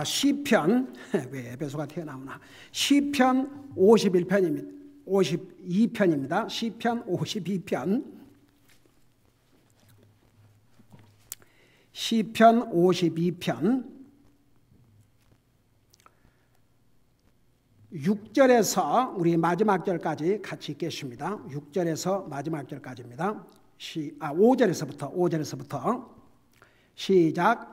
시편 왜 에베소가 튀어나오나? 시편 51편입니다. 52편입니다. 시편 52편. 시편 52편 6절에서 우리 마지막 절까지 같이 읽겠습니다. 6절에서 마지막 절까지입니다. 5절에서부터 시작.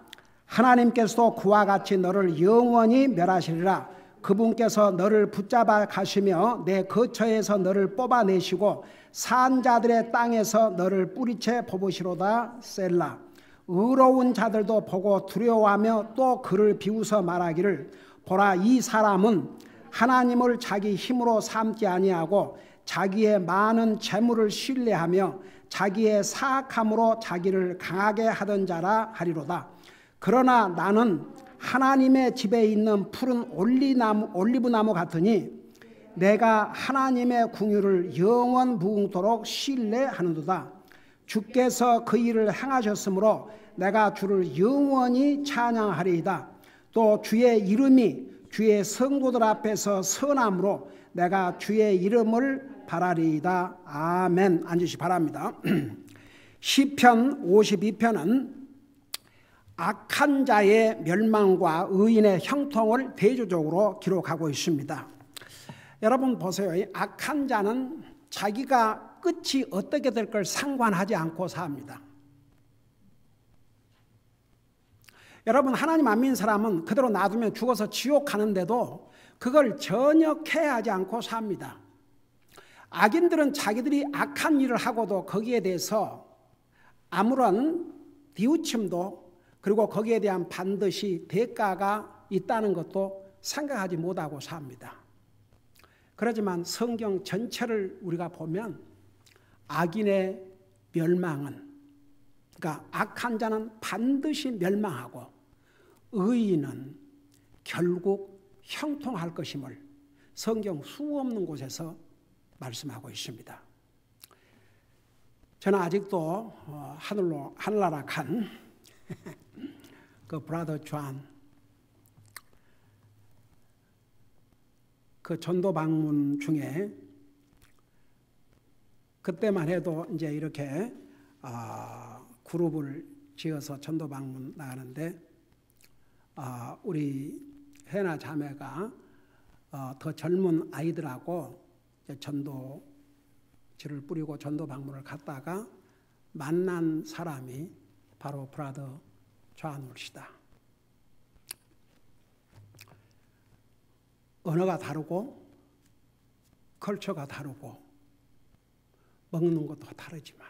하나님께서도 그와 같이 너를 영원히 멸하시리라. 그분께서 너를 붙잡아 가시며 내 거처에서 너를 뽑아내시고 산 자들의 땅에서 너를 뿌리채 뽑으시로다. 셀라. 의로운 자들도 보고 두려워하며 또 그를 비웃어 말하기를 보라, 이 사람은 하나님을 자기 힘으로 삼지 아니하고 자기의 많은 재물을 신뢰하며 자기의 사악함으로 자기를 강하게 하던 자라 하리로다. 그러나 나는 하나님의 집에 있는 푸른 올리브나무 같으니 내가 하나님의 궁유를 영원 무궁토록 신뢰하는도다. 주께서 그 일을 행하셨으므로 내가 주를 영원히 찬양하리이다. 또 주의 이름이 주의 성도들 앞에서 선함으로 내가 주의 이름을 바라리이다. 아멘. 앉으시 바랍니다. 시편 52편은 악한 자의 멸망과 의인의 형통을 대조적으로 기록하고 있습니다. 여러분 보세요. 악한 자는 자기가 끝이 어떻게 될 걸 상관하지 않고 삽니다. 여러분, 하나님 안 믿는 사람은 그대로 놔두면 죽어서 지옥 가는데도 그걸 전혀 케어하지 않고 삽니다. 악인들은 자기들이 악한 일을 하고도 거기에 대해서 아무런 뉘우침도, 그리고 거기에 대한 반드시 대가가 있다는 것도 생각하지 못하고 삽니다. 그렇지만 성경 전체를 우리가 보면 악인의 멸망은, 그러니까 악한 자는 반드시 멸망하고 의인은 결국 형통할 것임을 성경 수없는 곳에서 말씀하고 있습니다. 저는 아직도 하늘나라 간 그 브라더 존, 그 전도 방문 중에 그때만 해도 이제 이렇게 그룹을 지어서 전도 방문 나가는데 우리 해나 자매가 더 젊은 아이들하고 전도지를 뿌리고 전도 방문을 갔다가 만난 사람이 바로 브라더 존울시다. 언어가 다르고 컬처가 다르고 먹는 것도 다르지만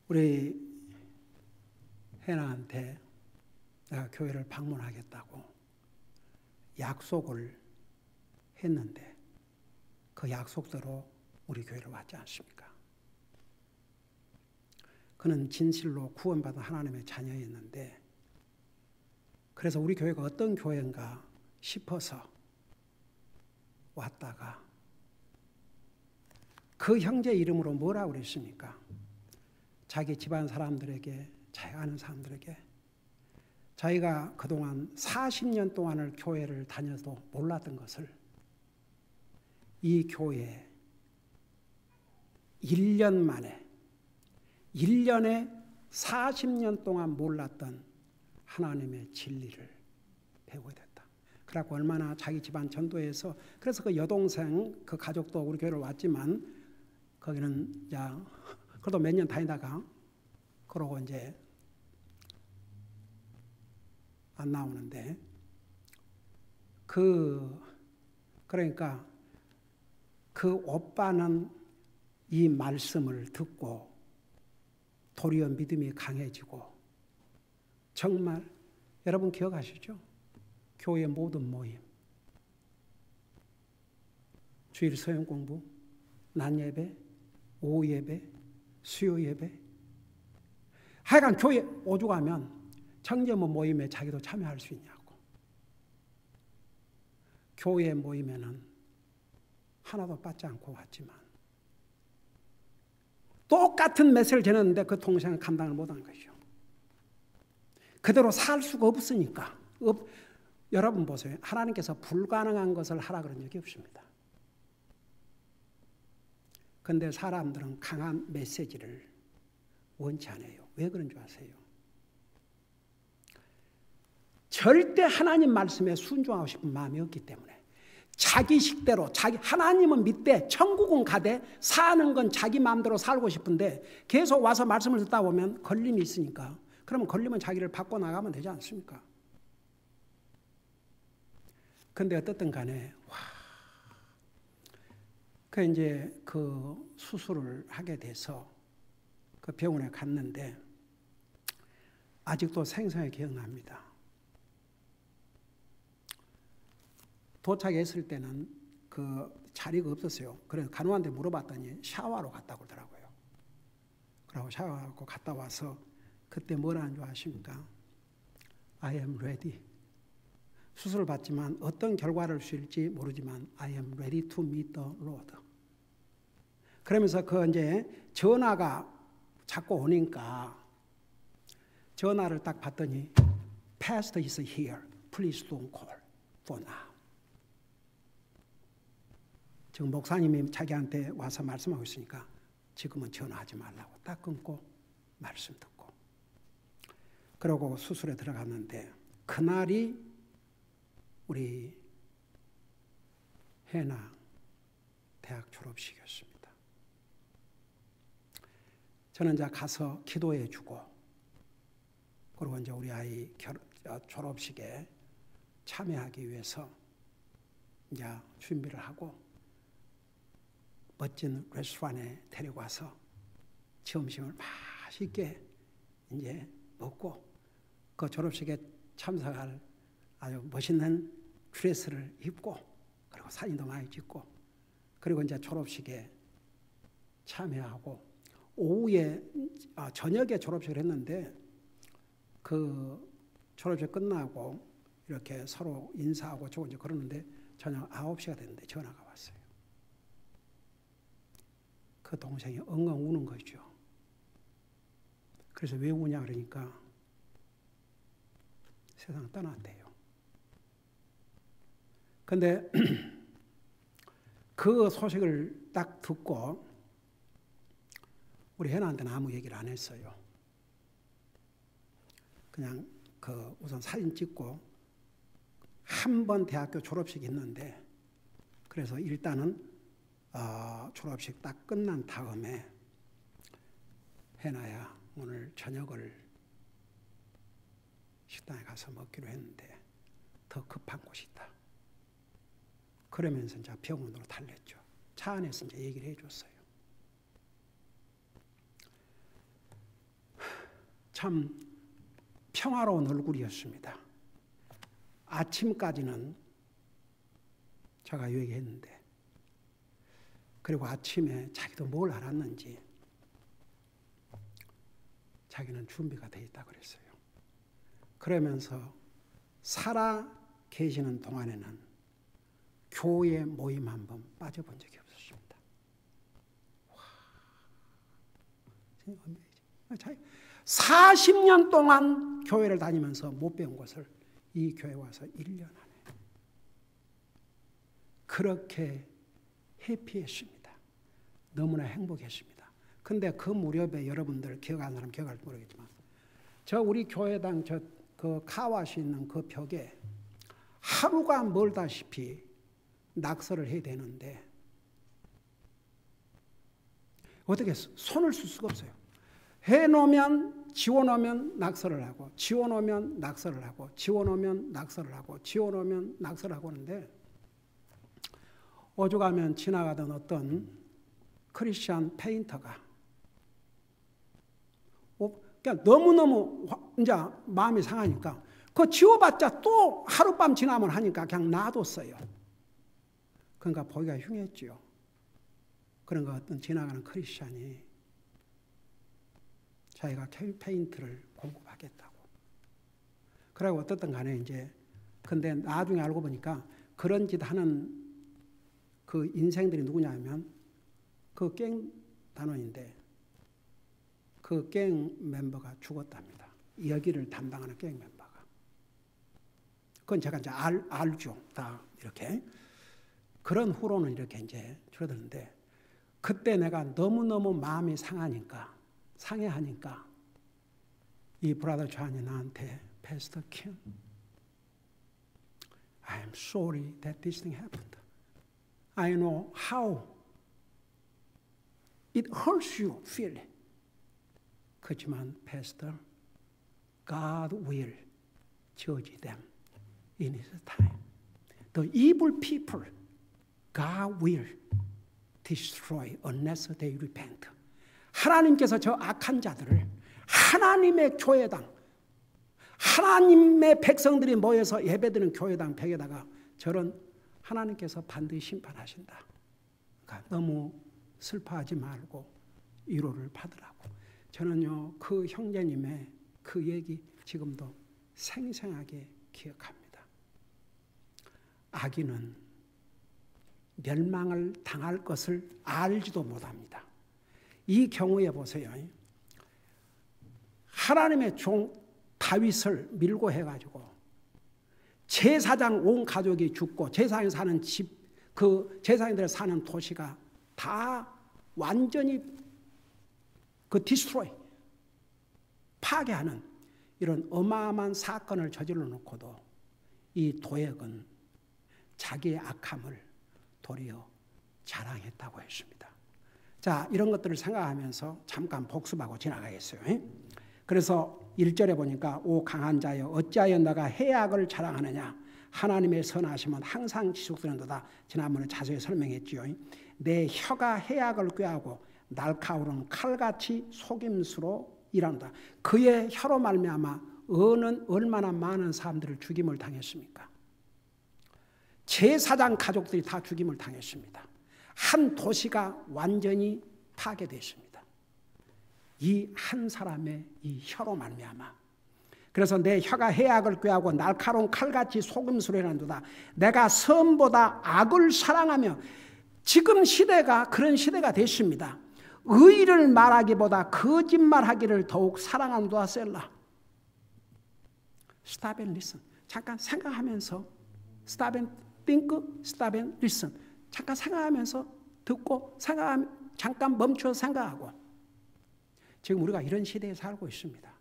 우리 해나한테 내가 교회를 방문하겠다고 약속을 했는데 그 약속대로 우리 교회를 왔지 않습니까? 그는 진실로 구원받은 하나님의 자녀였는데, 그래서 우리 교회가 어떤 교회인가 싶어서 왔다가 그 형제 이름으로 뭐라고 그랬습니까? 자기 집안 사람들에게, 자기 아는 사람들에게 자기가 그동안 40년 동안을 교회를 다녀도 몰랐던 것을 이 교회에 1년 만에, 1년에 40년 동안 몰랐던 하나님의 진리를 배우게 됐다. 그래갖고 얼마나 자기 집안 전도해서, 그래서 그 여동생 그 가족도 우리 교회를 왔지만 거기는 그래도 몇 년 다니다가 그러고 이제 안 나오는데, 그러니까 그 오빠는 이 말씀을 듣고 도리어 믿음이 강해지고, 정말 여러분 기억하시죠? 교회 모든 모임, 주일 서영 공부, 낮 예배, 오후 예배, 수요 예배, 하여간 교회 오죽하면 청제모 모임에 자기도 참여할 수 있냐고. 교회 모임에는 하나도 빠지 않고 왔지만 똑같은 메시지를 전했는데 그 동생은 감당을 못한 것이죠. 그대로 살 수가 없으니까. 여러분 보세요. 하나님께서 불가능한 것을 하라 그런 적이 없습니다. 그런데 사람들은 강한 메시지를 원치 않아요. 왜 그런 줄 아세요? 절대 하나님 말씀에 순종하고 싶은 마음이 없기 때문에 자기 식대로 하나님은 믿되 천국은 가되 사는 건 자기 마음대로 살고 싶은데 계속 와서 말씀을 듣다 보면 걸림이 있으니까 그러면 걸리면 자기를 바꿔나가면 되지 않습니까? 근데 어떻든 간에 이제 그 수술을 하게 돼서 그 병원에 갔는데 아직도 생생하게 기억납니다. 도착했을 때는 그 자리가 없었어요. 그래서 간호한테 물어봤더니 샤워하러 갔다고 그러더라고요. 그러고 샤워하고 갔다 와서 그때 뭐라는 줄 아십니까? I am ready. 수술을 받지만 어떤 결과를 줄지 모르지만 I am ready to meet the Lord. 그러면서 그 이제 전화가 자꾸 오니까 전화를 딱 받더니 Pastor is here. Please don't call for now. 지금 목사님이 자기한테 와서 말씀하고 있으니까 지금은 전화하지 말라고 딱 끊고 말씀 듣고 그러고 수술에 들어갔는데 그날이 우리 해나 대학 졸업식이었습니다. 저는 이제 가서 기도해 주고 그리고 이제 우리 아이 졸업식에 참여하기 위해서 이제 준비를 하고 멋진 레스토랑에 데리고 와서 점심을 맛있게 이제 먹고 그 졸업식에 참석할 아주 멋있는 드레스를 입고 그리고 사진도 많이 찍고 그리고 이제 졸업식에 참여하고 오후에 저녁에 졸업식을 했는데 그 졸업식 끝나고 이렇게 서로 인사하고 저거 이제 그러는데 저녁 9시가 됐는데 전화가 왔어요. 그 동생이 엉엉 우는 거죠. 그래서 왜 우냐 그러니까 세상 떠났대요. 근데 그 소식을 딱 듣고 우리 해나한테는 아무 얘기를 안 했어요. 그냥 그 우선 사진 찍고 한 번 대학교 졸업식이 있는데 그래서 일단은 졸업식 딱 끝난 다음에 해나야 오늘 저녁을 식당에 가서 먹기로 했는데 더 급한 곳이 있다. 그러면서 이제 병원으로 달랬죠. 차 안에서 이제 얘기를 해줬어요. 참 평화로운 얼굴이었습니다. 아침까지는 제가 얘기했는데 그리고 아침에 자기도 뭘 알았는지 자기는 준비가 돼 있다 그랬어요. 그러면서 살아 계시는 동안에는 교회 모임 한번 빠져본 적이 없었습니다. 와, 40년 동안 교회를 다니면서 못 배운 것을 이 교회 와서 1년 안에 그렇게 해피했습니다. 너무나 행복했습니다. 근데 그 무렵에 여러분들 기억하는 사람 기억할지 모르겠지만 저 우리 교회당 그 카와시 있는 그 벽에 하루가 멀다시피 낙서를 해야 되는데 어떻게 손을 쓸 수가 없어요. 해놓으면 지워놓으면 낙서를 하고 지워놓으면 낙서를 하고 지워놓으면 낙서를 하고 지워놓으면 낙서를 하고 하는데 오죽하면 지나가던 어떤 크리스찬 페인터가 그러니까 너무너무 이제 마음이 상하니까 그거 지워봤자 또 하룻밤 지나면 하니까 그냥 놔뒀어요. 그러니까 보기가 흉했죠. 그런가 어떤 지나가는 크리스찬이 자기가 페인트를 공급하겠다고. 그리고 어떻든 간에 이제 근데 나중에 알고 보니까 그런 짓 하는 그 인생들이 누구냐면 그 갱 단원인데 그 갱 멤버가 죽었답니다. 여기를 담당하는 교육 멤버가. 그건 제가 이제 알죠. 다 이렇게. 그런 후로는 이렇게 이제 줄어드는데, 그때 내가 너무너무 마음이 상해하니까 이 브라더 존이 나한테, Pastor Kim, I am sorry that this thing happened. I know how it hurts you feel it. 그렇지만 Pastor, God will judge them in His time. The evil people, God will destroy unless they repent. 하나님께서 저 악한 자들을 하나님의 교회당, 하나님의 백성들이 모여서 예배드리는 교회당 벽에다가 저런 하나님께서 반드시 심판하신다. 그러니까 너무 슬퍼하지 말고 위로를 받으라고. 저는요, 그 형제님의 그 얘기 지금도 생생하게 기억합니다. 악인은 멸망을 당할 것을 알지도 못합니다. 이 경우에 보세요. 하나님의 종 다윗을 밀고 해가지고 제사장 온 가족이 죽고 제사장이 사는 집, 그 제사장들 사는 도시가 다 완전히 그 디스트로이, 파괴하는 이런 어마어마한 사건을 저질러 놓고도 이 도액은 자기의 악함을 도리어 자랑했다고 했습니다. 자, 이런 것들을 생각하면서 잠깐 복습하고 지나가겠어요. 그래서 1절에 보니까 오 강한 자여 어찌하여 너가 해악을 자랑하느냐. 하나님의 선하심은 항상 지속되는도다. 지난번에 자세히 설명했지요. 내 혀가 해악을 꾀하고 날카로운 칼같이 속임수로 일한다. 그의 혀로 말미암아 얼마나 많은 사람들을 죽임을 당했습니까? 제사장 가족들이 다 죽임을 당했습니다. 한 도시가 완전히 파괴됐습니다. 이 한 사람의 이 혀로 말미암아. 그래서 내 혀가 해악을 꾀하고 날카로운 칼같이 속임수로 일한도다. 내가 선보다 악을 사랑하며. 지금 시대가 그런 시대가 됐습니다. 의를 말하기보다 거짓말하기를 더욱 사랑한도다. 셀라. Stop and listen. 잠깐 생각하면서 Stop and think, stop and listen. 잠깐 생각하면서 듣고 잠깐 멈춰서 생각하고. 지금 우리가 이런 시대에 살고 있습니다.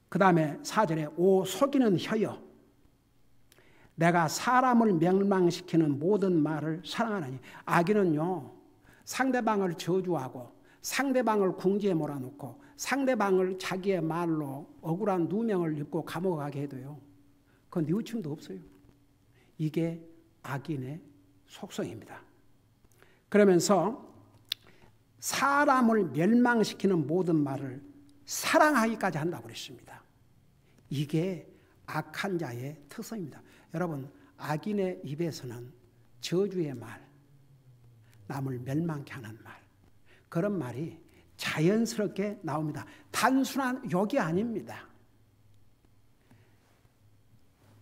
그 다음에 4절에 오 속이는 혀여 내가 사람을 멸망시키는 모든 말을 사랑하나니. 악인은요, 상대방을 저주하고 상대방을 궁지에 몰아넣고 상대방을 자기의 말로 억울한 누명을 입고 감옥에 가게 해도요, 그건 뉘우침도 없어요. 이게 악인의 속성입니다. 그러면서 사람을 멸망시키는 모든 말을 사랑하기까지 한다고 그랬습니다. 이게 악한 자의 특성입니다. 여러분, 악인의 입에서는 저주의 말, 남을 멸망케 하는 말, 그런 말이 자연스럽게 나옵니다. 단순한 욕이 아닙니다.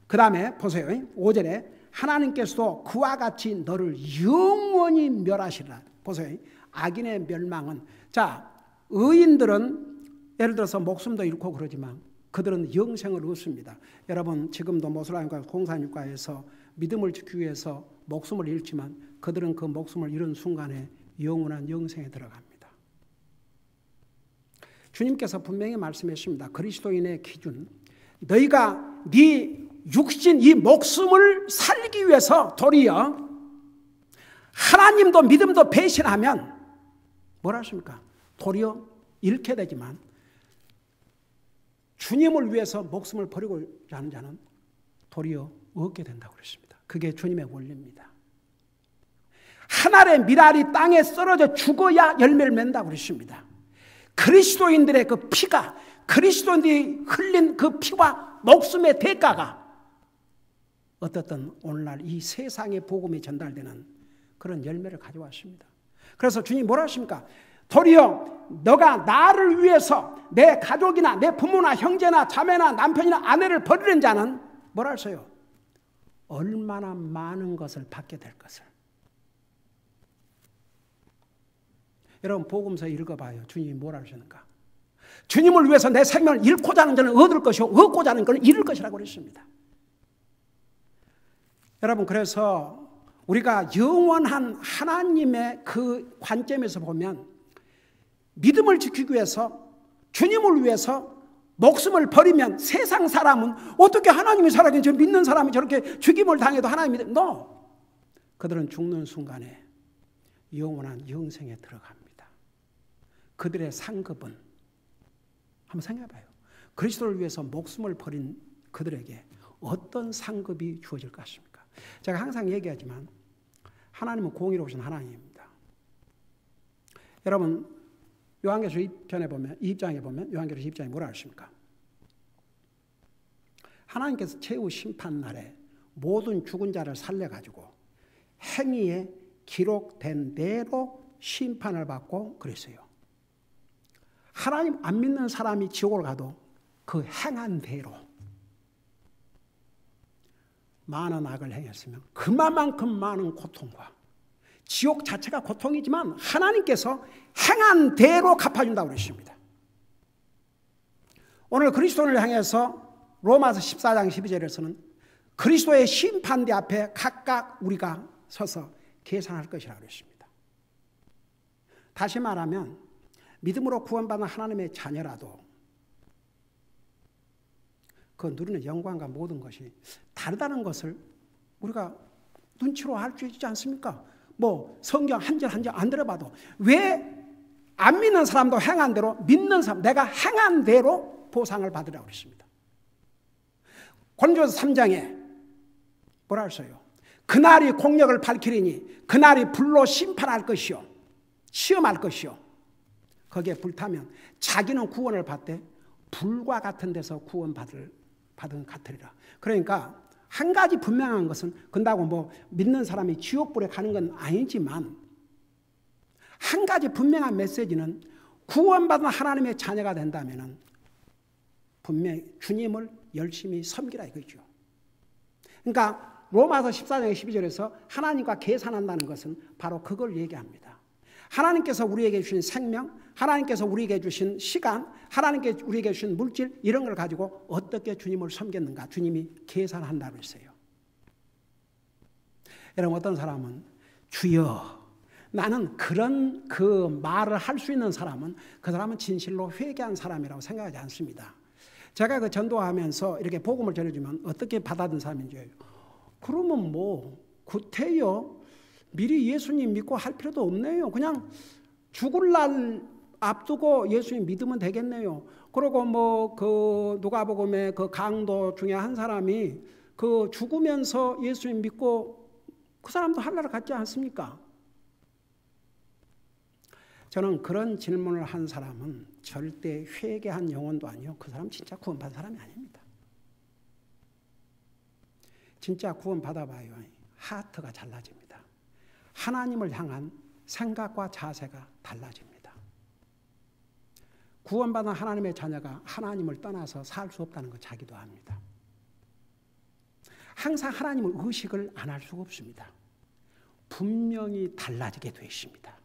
그 다음에 보세요. 5절에 하나님께서도 그와 같이 너를 영원히 멸하시리라. 보세요. 악인의 멸망은, 자, 의인들은 예를 들어서 목숨도 잃고 그러지만 그들은 영생을 얻습니다. 여러분, 지금도 모슬라임과 공산육가에서 믿음을 지키기 위해서 목숨을 잃지만 그들은 그 목숨을 잃은 순간에 영원한 영생에 들어갑니다. 주님께서 분명히 말씀하십니다. 그리스도인의 기준, 너희가 네 육신, 이 목숨을 살기 위해서 도리어 하나님도 믿음도 배신하면 뭐라 하십니까? 도리어 잃게 되지만 주님을 위해서 목숨을 버리고 하는 자는 도리어 얻게 된다고 그랬습니다. 그게 주님의 원리입니다. 한 알의 밀알이 땅에 썰어져 죽어야 열매를 맺는다고 그랬습니다. 그리스도인들의 그 피가, 그리스도인들이 흘린 그 피와 목숨의 대가가 어떻든 오늘날 이 세상의 복음이 전달되는 그런 열매를 가져왔습니다. 그래서 주님이 뭐라 하십니까? 도리어 너가 나를 위해서 내 가족이나 내 부모나 형제나 자매나 남편이나 아내를 버리는 자는 뭐라 하세요? 얼마나 많은 것을 받게 될 것을. 여러분 복음서 읽어봐요. 주님이 뭐라 하셨는가? 주님을 위해서 내 생명을 잃고자 하는 자는 얻을 것이요 얻고자 하는 것은 잃을 것이라고 그랬습니다. 여러분 그래서 우리가 영원한 하나님의 그 관점에서 보면 믿음을 지키기 위해서 주님을 위해서 목숨을 버리면 세상 사람은 어떻게 하나님이 살아계신 믿는 사람이 저렇게 죽임을 당해도 하나님이 No! 그들은 죽는 순간에 영원한 영생에 들어갑니다. 그들의 상급은 한번 생각해봐요. 그리스도를 위해서 목숨을 버린 그들에게 어떤 상급이 주어질 것입니까? 제가 항상 얘기하지만 하나님은 공의로우신 하나님입니다. 여러분 요한계시록 2장에 보면 요한계시록 2장에 뭐라 하십니까? 하나님께서 최후 심판 날에 모든 죽은 자를 살려가지고 행위에 기록된 대로 심판을 받고 그랬어요. 하나님 안 믿는 사람이 지옥을 가도 그 행한 대로 많은 악을 행했으면 그만큼 많은 고통과 지옥 자체가 고통이지만 하나님께서 행한 대로 갚아준다고 그러십니다. 오늘 그리스도를 향해서 로마서 14장 12절에서는 그리스도의 심판대 앞에 각각 우리가 서서 계산할 것이라고 그랬습니다. 다시 말하면 믿음으로 구원받은 하나님의 자녀라도 그 누리는 영광과 모든 것이 다르다는 것을 우리가 눈치로 알 수 있지 않습니까? 뭐 성경 한 절 한 절 안 들어봐도 왜 안 믿는 사람도 행한 대로 믿는 사람 내가 행한 대로 보상을 받으라고 그랬습니다. 고린도서 3장에 뭐라 했어요? 그날이 공력을 밝히리니 그날이 불로 심판할 것이요 시험할 것이요 거기에 불타면 자기는 구원을 받되 불과 같은 데서 구원받은 같으리라. 그러니까 한 가지 분명한 것은 근다고 뭐 믿는 사람이 지옥불에 가는 건 아니지만 한 가지 분명한 메시지는 구원받은 하나님의 자녀가 된다면 분명히 주님을 열심히 섬기라 이거죠. 그러니까 로마서 14장 12절에서 하나님과 계산한다는 것은 바로 그걸 얘기합니다. 하나님께서 우리에게 주신 생명, 하나님께서 우리에게 주신 시간, 하나님께서 우리에게 주신 물질 이런 걸 가지고 어떻게 주님을 섬겼는가 주님이 계산한다고 했어요. 여러분 어떤 사람은 주여 나는 그런 그 말을 할 수 있는 사람은 그 사람은 진실로 회개한 사람이라고 생각하지 않습니다. 제가 그 전도하면서 이렇게 복음을 전해주면 어떻게 받아든 사람인지 그러면 뭐 구태여 미리 예수님 믿고 할 필요도 없네요. 그냥 죽을 날 앞두고 예수님 믿으면 되겠네요. 그리고 뭐 그 누가복음의 그 강도 중에 한 사람이 그 죽으면서 예수님 믿고 그 사람도 하늘을 갔지 않습니까? 저는 그런 질문을 한 사람은 절대 회개한 영혼도 아니요. 그 사람 진짜 구원받은 사람이 아닙니다. 진짜 구원받아봐요. 하트가 달라집니다. 하나님을 향한 생각과 자세가 달라집니다. 구원받은 하나님의 자녀가 하나님을 떠나서 살 수 없다는 거 자기도 압니다. 항상 하나님을 의식을 안 할 수가 없습니다. 분명히 달라지게 되어 있습니다.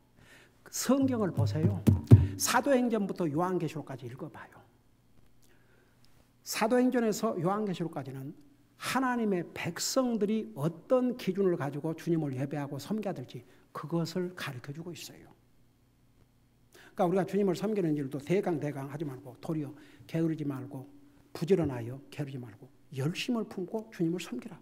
성경을 보세요. 사도행전부터 요한계시록까지 읽어봐요. 사도행전에서 요한계시록까지는 하나님의 백성들이 어떤 기준을 가지고 주님을 예배하고 섬겨야 될지 그것을 가르쳐주고 있어요. 그러니까 우리가 주님을 섬기는 일도 대강 하지 말고 도리어 게으르지 말고 부지런하여 게으르지 말고 열심을 품고 주님을 섬기라.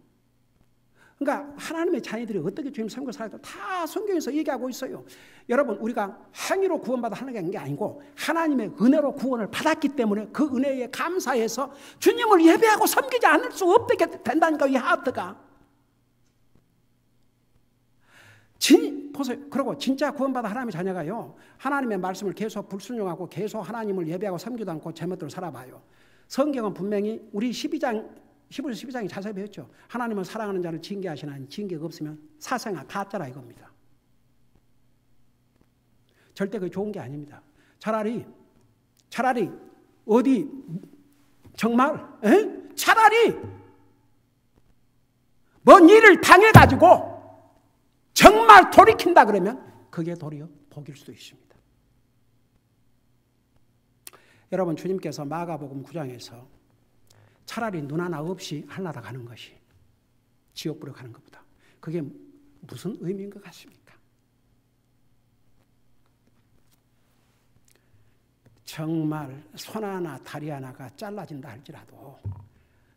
그러니까 하나님의 자녀들이 어떻게 주님 섬겨 살아야 다 성경에서 얘기하고 있어요. 여러분 우리가 행위로 구원받아 하는 게 아니고 하나님의 은혜로 구원을 받았기 때문에 그 은혜에 감사해서 주님을 예배하고 섬기지 않을 수 없게 된다니까 이 하트가. 보세요. 그리고 진짜 구원받아 하나님의 자녀가요. 하나님의 말씀을 계속 불순종하고 계속 하나님을 예배하고 섬기도 않고 제멋대로 살아봐요. 성경은 분명히 우리 12장이 자세히 배웠죠. 하나님은 사랑하는 자를 징계하시나니 징계가 없으면 사생아 가짜라 이겁니다. 절대 그게 좋은 게 아닙니다. 차라리 어디 정말 차라리 뭔 일을 당해가지고 정말 돌이킨다 그러면 그게 도리어 복일 수도 있습니다. 여러분 주님께서 마가복음 9장에서 차라리 눈 하나 없이 하늘나라 가는 것이 지옥불에 가는 것보다 그게 무슨 의미인 것 같습니까? 정말 손 하나 다리 하나가 잘라진다 할지라도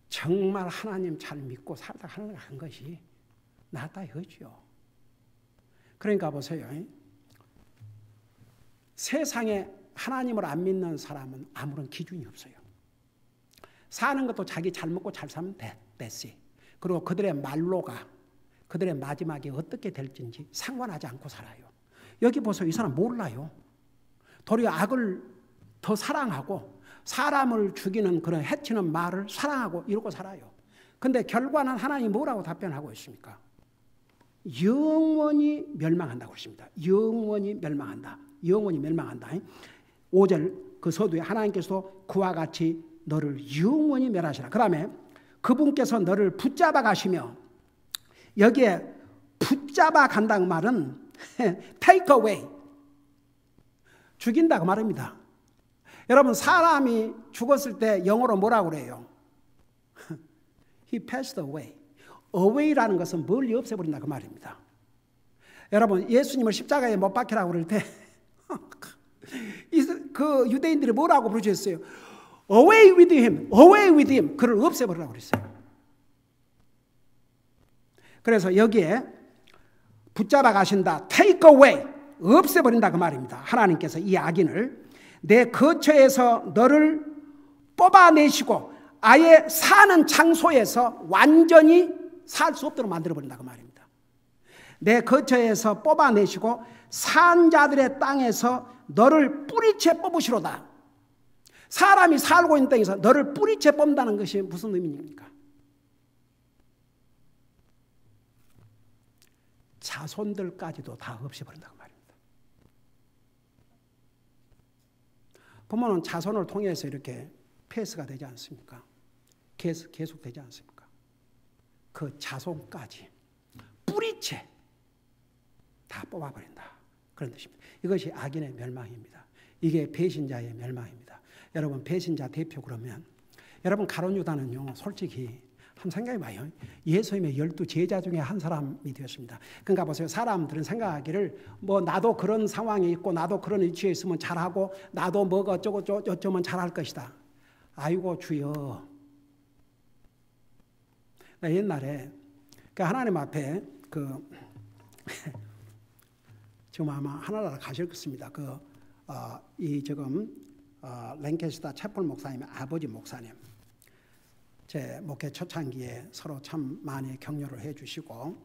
정말 하나님 잘 믿고 살다 하늘나라 간 것이 낫다 이거죠. 그러니까 보세요. 세상에 하나님을 안 믿는 사람은 아무런 기준이 없어요. 사는 것도 자기 잘 먹고 잘 살면 됐어요. 그리고 그들의 말로가 그들의 마지막이 어떻게 될지 상관하지 않고 살아요. 여기 보세요. 이 사람 몰라요. 도리어 악을 더 사랑하고 사람을 죽이는 그런 해치는 말을 사랑하고 이러고 살아요. 근데 결과는 하나님이 뭐라고 답변하고 있습니까? 영원히 멸망한다고 했습니다. 영원히 멸망한다. 영원히 멸망한다. 5절 그 서두에 하나님께서 그와 같이 너를 영원히 멸하시라. 그 다음에 그분께서 너를 붙잡아 가시며, 여기에 붙잡아 간다는 말은 take away, 죽인다고 말입니다. 여러분 사람이 죽었을 때 영어로 뭐라고 그래요? He passed away. away라는 것은 멀리 없애버린다 그 말입니다. 여러분 예수님을 십자가에 못 박히라고 그럴 때 그 유대인들이 뭐라고 부르셨어요? Away with him, away with him. 그를 없애버리라고 그랬어요. 그래서 여기에 붙잡아 가신다, take away, 없애버린다 그 말입니다. 하나님께서 이 악인을 내 거처에서 너를 뽑아내시고 아예 사는 장소에서 완전히 살 수 없도록 만들어버린다 그 말입니다. 내 거처에서 뽑아내시고 산 자들의 땅에서 너를 뿌리채 뽑으시로다. 사람이 살고 있는 땅에서 너를 뿌리채 뽑는다는 것이 무슨 의미입니까? 자손들까지도 다 없애버린다고 말입니다. 보면은 자손을 통해서 이렇게 패스가 되지 않습니까? 계속 되지 않습니까? 그 자손까지 뿌리채 다 뽑아버린다. 그런 뜻입니다. 이것이 악인의 멸망입니다. 이게 배신자의 멸망입니다. 여러분 배신자 대표 그러면 여러분 가룟 유다는요 솔직히 한번 생각해 봐요. 예수님의 12 제자 중에 한 사람이 되었습니다. 그러니까 보세요. 사람들은 생각하기를 뭐 나도 그런 상황에 있고 나도 그런 위치에 있으면 잘하고 나도 뭐가 어쩌고 어쩌면 잘할 것이다. 아이고 주여. 나 옛날에 하나님 앞에 지금 아마 하나나라 가실 것입니다. 랭캐스터 채플 목사님의 아버지 목사님, 제 목회 초창기에 서로 참 많이 격려를 해주시고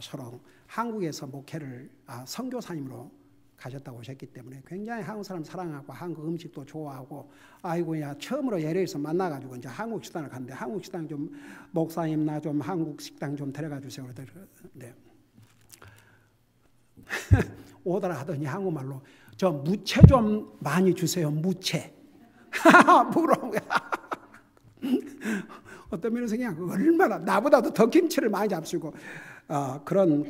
서로 한국에서 목회를 선교사님으로 가셨다고 하셨기 때문에 굉장히 한국 사람 사랑하고 한국 음식도 좋아하고 아이고야 처음으로 LA에서 만나가지고 이제 한국 식당을 갔는데 한국 식당 좀 목사님 나 좀 한국 식당 좀 데려가 주세요. 그러더니 오더라 하더니 한국말로 저 무채 좀 많이 주세요. 무채. 뭐라고 어떤 면에서 그냥 얼마나 나보다도 더 김치를 많이 잡수고 그런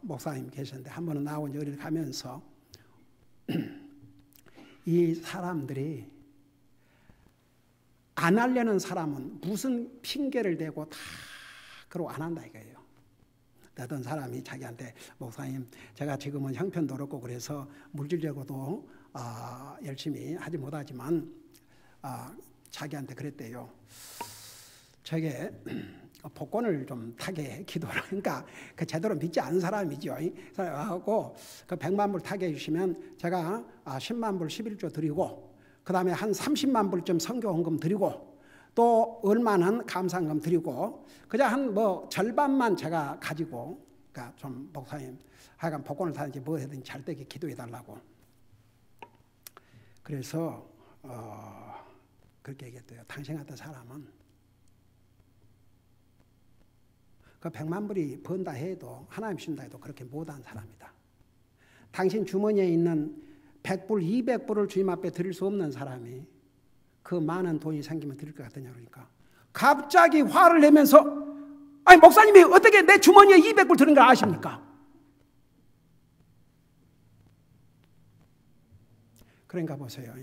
목사님 계셨는데 한 번은 나하고 이제 어디를 가면서 이 사람들이 안 하려는 사람은 무슨 핑계를 대고 다 그러고 안 한다 이거예요. 어떤 사람이 자기한테 목사님 제가 지금은 형편도 어렵고 그래서 물질적으로도 열심히 하지 못하지만 자기한테 그랬대요. 저게 복권을 좀 타게 기도를 그러니까 제대로 믿지 않은 사람이죠. 하고 그 100만 불 타게 해주시면 제가 10만 불 11조 드리고 그 다음에 한 30만 불쯤 선교헌금 드리고 또 얼마는 감사헌금 드리고 그냥 한 절반만 제가 가지고 그러니까 좀 목사님 하여간 복권을 타든지 뭐 하든지 잘 되게 기도해 달라고. 그래서 그렇게 얘기했대요. 당신 같은 사람은 그 100만 불이 번다 해도 하나님 신다 해도 그렇게 못한 사람이다. 당신 주머니에 있는 100불, 200불을 주님 앞에 드릴 수 없는 사람이 그 많은 돈이 생기면 드릴 것 같으냐 그러니까 갑자기 화를 내면서 아니 목사님이 어떻게 내 주머니에 200불 드는 걸 아십니까? 그러니까 보세요.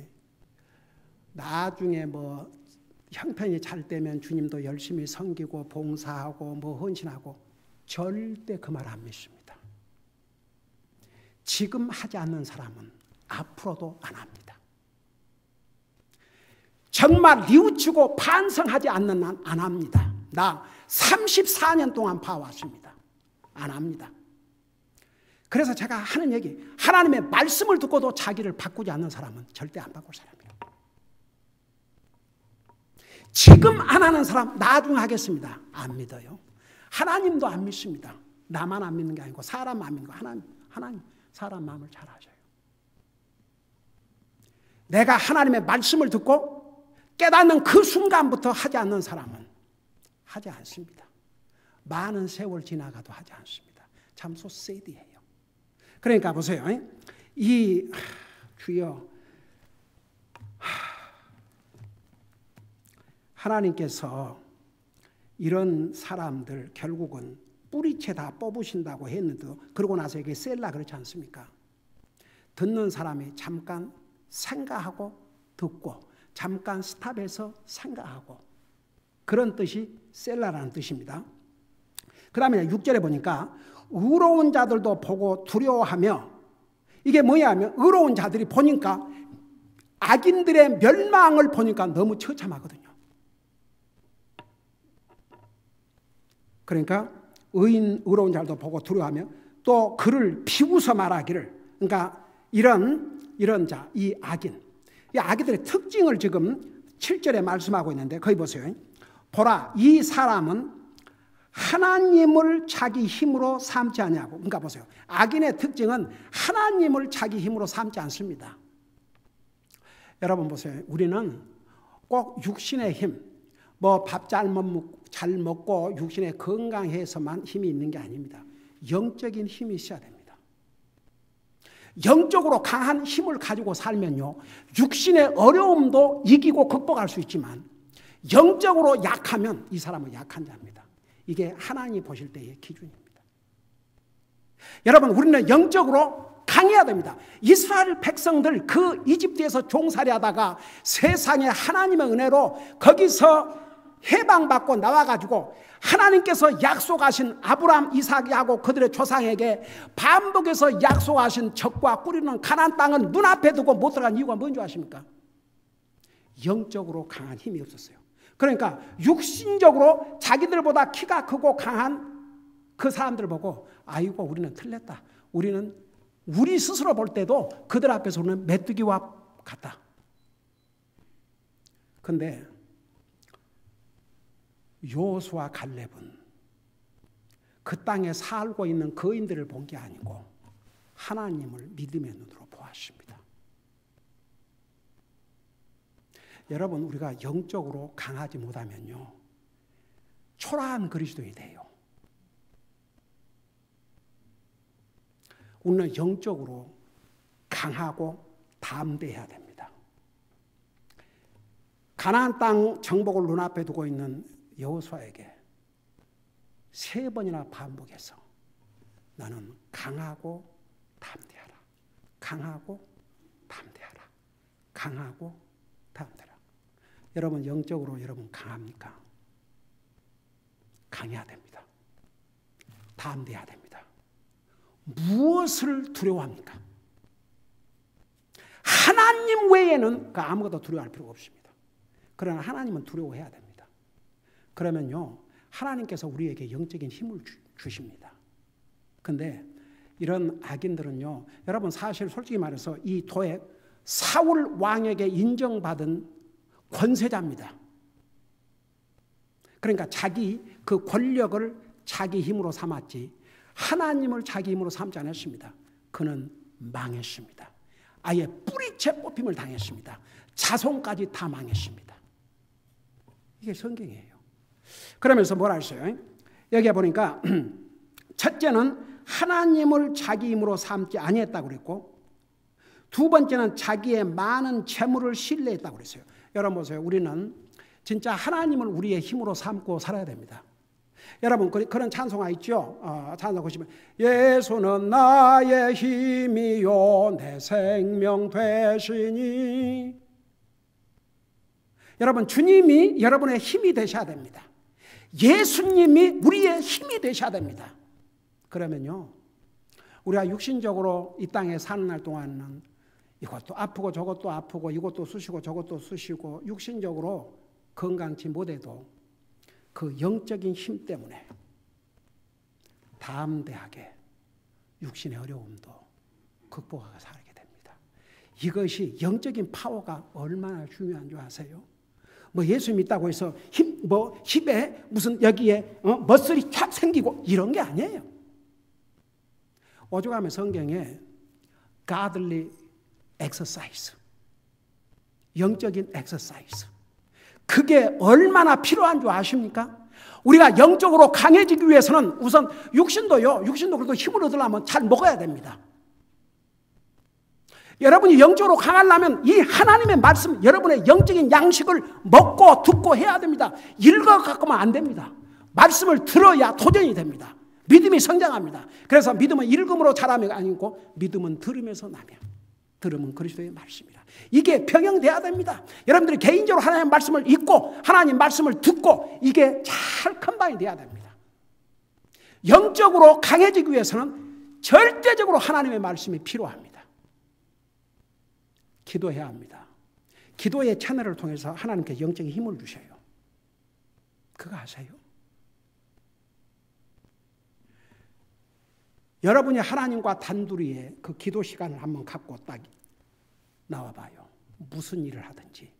나중에 뭐 형편이 잘 되면 주님도 열심히 섬기고 봉사하고 뭐 헌신하고, 절대 그 말 안 믿습니다. 지금 하지 않는 사람은 앞으로도 안 합니다. 정말 뉘우치고 반성하지 않는 한 안 합니다. 나 34년 동안 봐왔습니다. 안 합니다. 그래서 제가 하는 얘기, 하나님의 말씀을 듣고도 자기를 바꾸지 않는 사람은 절대 안 바꿀 사람이에요. 지금 안 하는 사람 나중에 하겠습니다. 안 믿어요. 하나님도 안 믿습니다. 나만 안 믿는 게 아니고 사람 안 믿는 거. 하나님 사람 마음을 잘 아셔요. 내가 하나님의 말씀을 듣고 깨닫는 그 순간부터 하지 않는 사람은 하지 않습니다. 많은 세월 지나가도 하지 않습니다. 참 소세디해요. 그러니까 보세요. 주여, 하나님께서 이런 사람들 결국은 뿌리채 다 뽑으신다고 했는데, 그러고 나서 이게 셀라 그렇지 않습니까? 듣는 사람이 잠깐 생각하고 듣고, 잠깐 스탑해서 생각하고, 그런 뜻이 셀라라는 뜻입니다. 그 다음에 6절에 보니까 의로운 자들도 보고 두려워하며, 이게 뭐냐 하면 의로운 자들이 보니까 악인들의 멸망을 보니까 너무 처참하거든요. 그러니까 의로운 자들도 보고 두려워하며 또 그를 비웃어 말하기를, 그러니까 이런 자, 이 악인들의 특징을 지금 7절에 말씀하고 있는데, 거기 보세요. 보라, 이 사람은 하나님을 자기 힘으로 삼지 아니하고, 그러니까 보세요. 악인의 특징은 하나님을 자기 힘으로 삼지 않습니다. 여러분 보세요. 우리는 꼭 육신의 힘, 뭐 밥 잘 먹고 육신에 건강해서만 힘이 있는 게 아닙니다. 영적인 힘이 있어야 됩니다. 영적으로 강한 힘을 가지고 살면요, 육신의 어려움도 이기고 극복할 수 있지만 영적으로 약하면 이 사람은 약한 자입니다. 이게 하나님이 보실 때의 기준입니다. 여러분, 우리는 영적으로 강해야 됩니다. 이스라엘 백성들 그 이집트에서 종살이 하다가 세상에 하나님의 은혜로 거기서 해방받고 나와가지고 하나님께서 약속하신 아브라함, 이삭, 야곱 그들의 조상에게 반복해서 약속하신 젖과 꿀이는 가나안 땅은 눈앞에 두고 못 들어간 이유가 뭔지 아십니까? 영적으로 강한 힘이 없었어요. 그러니까 육신적으로 자기들보다 키가 크고 강한 그 사람들 보고, 아이고 우리는 틀렸다. 우리는 우리 스스로 볼 때도 그들 앞에서는 메뚜기와 같다. 그런데 여호수아 갈렙은 그 땅에 살고 있는 거인들을 본 게 아니고 하나님을 믿음의 눈으로 보았습니다. 여러분, 우리가 영적으로 강하지 못하면요, 초라한 그리스도인이 돼요. 우리는 영적으로 강하고 담대해야 됩니다. 가나안 땅 정복을 눈앞에 두고 있는 여호수아에게 3번이나 반복해서 너는 강하고 담대하라, 강하고 담대하라, 강하고 담대하라. 여러분, 영적으로 여러분 강합니까? 강해야 됩니다. 담대해야 됩니다. 무엇을 두려워합니까? 하나님 외에는 아무것도 두려워할 필요가 없습니다. 그러나 하나님은 두려워해야 됩니다. 그러면요, 하나님께서 우리에게 영적인 힘을 주십니다. 그런데 이런 악인들은요, 여러분 사실 솔직히 말해서 이 도액 사울 왕에게 인정받은 권세자입니다. 그러니까 자기 그 권력을 자기 힘으로 삼았지 하나님을 자기 힘으로 삼지 않았습니다. 그는 망했습니다. 아예 뿌리채 뽑힘을 당했습니다. 자손까지 다 망했습니다. 이게 성경이에요. 그러면서 뭐라 했어요? 여기에 보니까 첫째는 하나님을 자기 힘으로 삼지 아니했다고 그랬고, 두 번째는 자기의 많은 재물을 신뢰했다고 그랬어요. 여러분 보세요. 우리는 진짜 하나님을 우리의 힘으로 삼고 살아야 됩니다. 여러분 그런 찬송가 있죠? 찬송가 보시면 예수는 나의 힘이요 내 생명 되시니, 여러분, 주님이 여러분의 힘이 되셔야 됩니다. 예수님이 우리의 힘이 되셔야 됩니다. 그러면요, 우리가 육신적으로 이 땅에 사는 날 동안은 이것도 아프고 저것도 아프고 이것도 쑤시고 저것도 쑤시고 육신적으로 건강치 못해도 그 영적인 힘 때문에 담대하게 육신의 어려움도 극복하고 살게 됩니다. 이것이 영적인 파워가 얼마나 중요한 줄 아세요? 뭐 예수 믿다고 해서 힙에 무슨 여기에 머슬이 촥 생기고 이런 게 아니에요. 오죽하면 성경에 godly exercise, 영적인 exercise, 그게 얼마나 필요한 줄 아십니까? 우리가 영적으로 강해지기 위해서는 우선 육신도 그래도 힘을 얻으려면 잘 먹어야 됩니다. 여러분이 영적으로 강하려면 이 하나님의 말씀, 여러분의 영적인 양식을 먹고 듣고 해야 됩니다. 읽어갖고만 안 됩니다. 말씀을 들어야 도전이 됩니다. 믿음이 성장합니다. 그래서 믿음은 읽음으로 자라면 아니고 믿음은 들으면서 나며, 들으면 그리스도의 말씀이라. 이게 병행돼야 됩니다. 여러분들이 개인적으로 하나님의 말씀을 읽고 하나님 말씀을 듣고 이게 잘 컨바인 돼야 됩니다. 영적으로 강해지기 위해서는 절대적으로 하나님의 말씀이 필요합니다. 기도해야 합니다. 기도의 채널을 통해서 하나님께 영적인 힘을 주셔요. 그거 아세요? 여러분이 하나님과 단둘이의 그 기도 시간을 한번 갖고 딱 나와봐요. 무슨 일을 하든지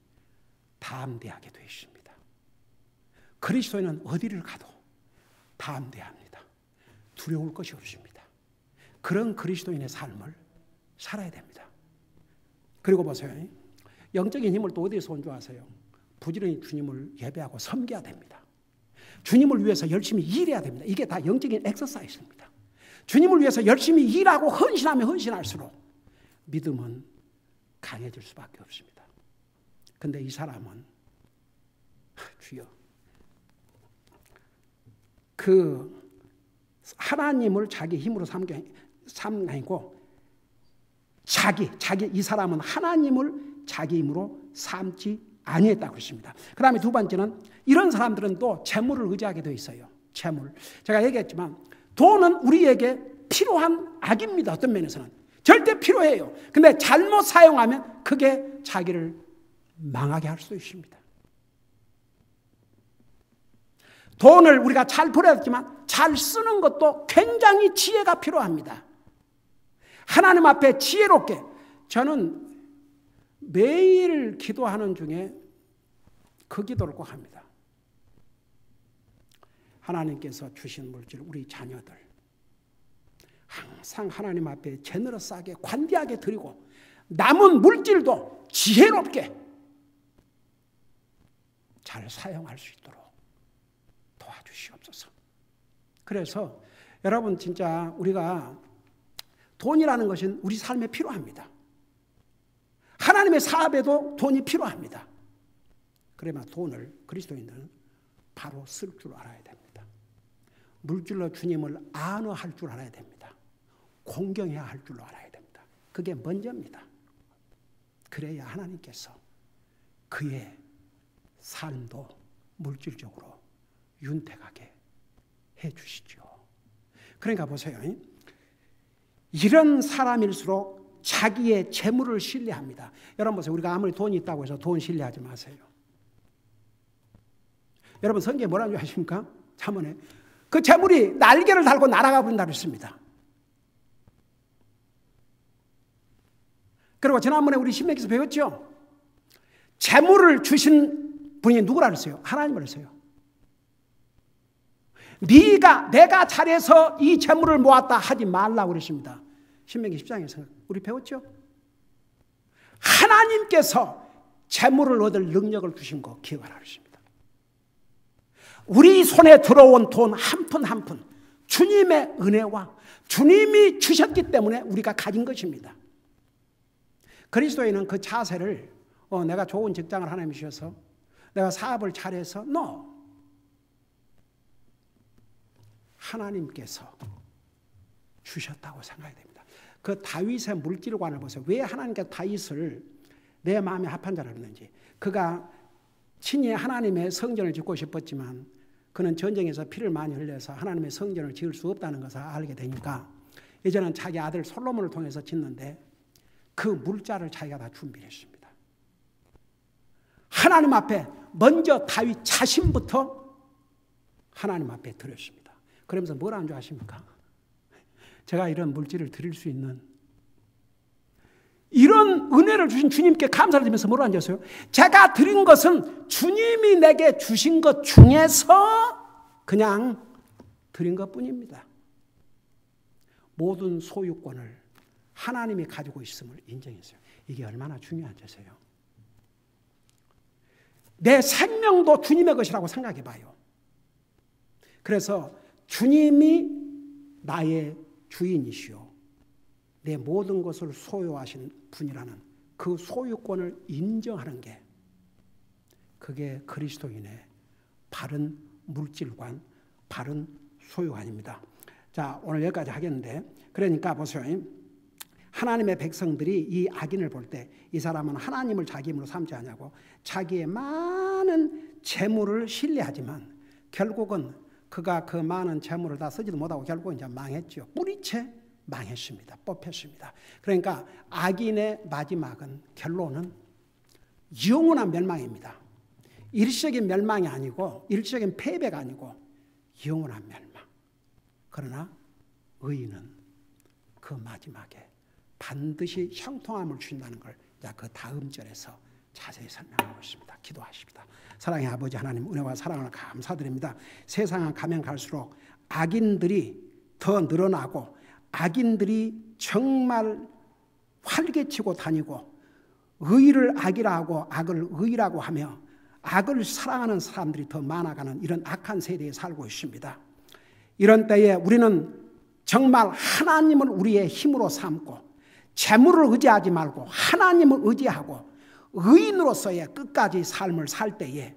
담대하게 되십니다. 그리스도인은 어디를 가도 담대합니다. 두려울 것이 없습니다. 그런 그리스도인의 삶을 살아야 됩니다. 그리고 보세요. 영적인 힘을 또 어디에서 온 줄 아세요? 부지런히 주님을 예배하고 섬겨야 됩니다. 주님을 위해서 열심히 일해야 됩니다. 이게 다 영적인 엑서사이즈입니다. 주님을 위해서 열심히 일하고 헌신하면 헌신할수록 믿음은 강해질 수밖에 없습니다. 근데 이 사람은 주여, 그 하나님을 자기 힘으로 삼고 이 사람은 하나님을 자기 힘으로 삼지 아니했다고 했습니다. 그 다음에 두 번째는 이런 사람들은 또 재물을 의지하게 되어 있어요. 재물. 제가 얘기했지만 돈은 우리에게 필요한 악입니다. 어떤 면에서는. 절대 필요해요. 근데 잘못 사용하면 그게 자기를 망하게 할 수 있습니다. 돈을 우리가 잘 벌어야 되지만 잘 쓰는 것도 굉장히 지혜가 필요합니다. 하나님 앞에 지혜롭게. 저는 매일 기도하는 중에 그 기도를 꼭 합니다. 하나님께서 주신 물질, 우리 자녀들 항상 하나님 앞에 제너러스하게 관대하게 드리고 남은 물질도 지혜롭게 잘 사용할 수 있도록 도와주시옵소서. 그래서 여러분, 진짜 우리가 돈이라는 것은 우리 삶에 필요합니다. 하나님의 사업에도 돈이 필요합니다. 그러면 돈을 그리스도인들은 바로 쓸 줄 알아야 됩니다. 물질로 주님을 안어할 줄 알아야 됩니다. 공경해야 할 줄 알아야 됩니다. 그게 먼저입니다. 그래야 하나님께서 그의 삶도 물질적으로 윤택하게 해주시죠. 그러니까 보세요. 이런 사람일수록 자기의 재물을 신뢰합니다. 여러분 보세요. 우리가 아무리 돈이 있다고 해서 돈 신뢰하지 마세요. 여러분 성경에 뭐라는 줄 아십니까? 잠언에 그 재물이 날개를 달고 날아가 버린다고 했습니다. 그리고 지난번에 우리 신명기에서 배웠죠? 재물을 주신 분이 누구라 그랬어요? 하나님을 했어요. 내가 잘해서 이 재물을 모았다 하지 말라고 그랬습니다. 신명기 10장에서 우리 배웠죠? 하나님께서 재물을 얻을 능력을 주신 거 기억하라 그랬습니다. 우리 손에 들어온 돈 한 푼 한 푼 주님의 은혜와 주님이 주셨기 때문에 우리가 가진 것입니다. 그리스도인은 그 자세를 내가 좋은 직장을 하나님이 주셔서 내가 사업을 잘해서 하나님께서 주셨다고 생각해야 됩니다. 그 다윗의 물질관을 보세요. 왜 하나님께서 다윗을 내 마음에 합한 자를 했는지. 그가 친히 하나님의 성전을 짓고 싶었지만 그는 전쟁에서 피를 많이 흘려서 하나님의 성전을 지을 수 없다는 것을 알게 되니까 이제는 자기 아들 솔로몬을 통해서 짓는데 그 물자를 자기가 다 준비했습니다. 하나님 앞에 먼저 다윗 자신부터 하나님 앞에 드렸습니다. 그러면서 뭘 한 줄 아십니까? 제가 이런 물질을 드릴 수 있는 이런 은혜를 주신 주님께 감사를 드리면서 뭐라 앉았어요? 제가 드린 것은 주님이 내게 주신 것 중에서 그냥 드린 것뿐입니다. 모든 소유권을 하나님이 가지고 있음을 인정했어요. 이게 얼마나 중요한지 아세요? 내 생명도 주님의 것이라고 생각해 봐요. 그래서 주님이 나의 주인이시오. 내 모든 것을 소유하신 분이라는 그 소유권을 인정하는 게 그게 그리스도인의 바른 물질관, 바른 소유관입니다. 자, 오늘 여기까지 하겠는데 그러니까 보세요. 하나님의 백성들이 이 악인을 볼 때 이 사람은 하나님을 자기 힘으로 삼지 않냐고 자기의 많은 재물을 신뢰하지만 결국은 그가 그 많은 재물을 다 쓰지도 못하고 결국은 이제 망했죠. 뿌리채 망했습니다. 뽑혔습니다. 그러니까 악인의 마지막은 결론은 영원한 멸망입니다. 일시적인 멸망이 아니고 일시적인 패배가 아니고 영원한 멸망. 그러나 의인은 그 마지막에 반드시 형통함을 주신다는 걸 그 다음 절에서 자세히 설명하고 있습니다. 기도하십니다. 사랑의 아버지 하나님, 은혜와 사랑을 감사드립니다. 세상은 가면 갈수록 악인들이 더 늘어나고 악인들이 정말 활개치고 다니고 의를 악이라 하고 악을 의라고 하며 악을 사랑하는 사람들이 더 많아가는 이런 악한 세대에 살고 있습니다. 이런 때에 우리는 정말 하나님을 우리의 힘으로 삼고 재물을 의지하지 말고 하나님을 의지하고 의인으로서의 끝까지 삶을 살 때에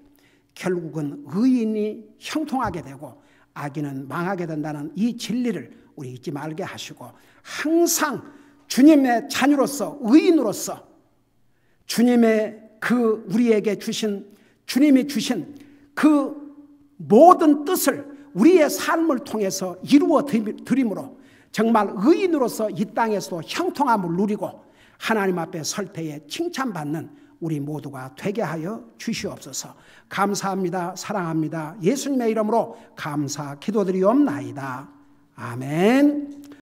결국은 의인이 형통하게 되고 악인은 망하게 된다는 이 진리를 우리 잊지 말게 하시고 항상 주님의 자녀로서 의인으로서 주님의 그 우리에게 주신 주님이 주신 그 모든 뜻을 우리의 삶을 통해서 이루어 드림으로 정말 의인으로서 이 땅에서도 형통함을 누리고 하나님 앞에 설 때에 칭찬받는 우리 모두가 되게 하여 주시옵소서. 감사합니다. 사랑합니다. 예수님의 이름으로 감사 기도드리옵나이다. 아멘.